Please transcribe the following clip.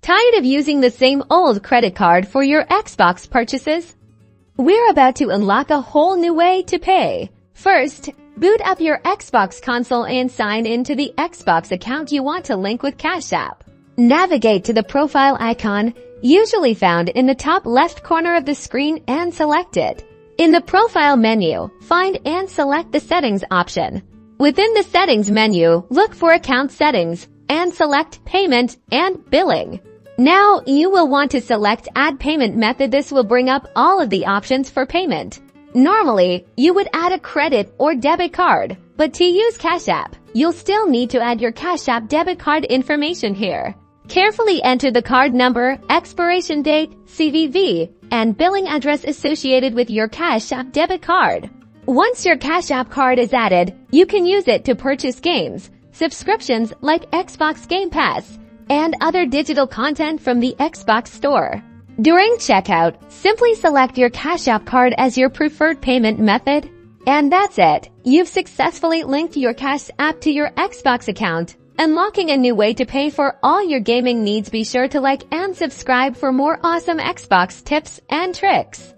Tired of using the same old credit card for your Xbox purchases? We're about to unlock a whole new way to pay. First, boot up your Xbox console and sign into the Xbox account you want to link with Cash App. Navigate to the profile icon, usually found in the top left corner of the screen, and select it. In the profile menu, find and select the settings option. Within the settings menu, look for account settings and select payment and billing. Now you will want to select add payment method. This will bring up all of the options for payment. Normally, you would add a credit or debit card, but to use Cash App, you'll still need to add your Cash App debit card information here. Carefully enter the card number, expiration date, CVV, and billing address associated with your Cash App debit card. Once your Cash App card is added, you can use it to purchase games, subscriptions like Xbox Game Pass, and other digital content from the Xbox Store. During checkout, simply select your Cash App card as your preferred payment method. And that's it. You've successfully linked your Cash App to your Xbox account, unlocking a new way to pay for all your gaming needs. Be sure to like and subscribe for more awesome Xbox tips and tricks.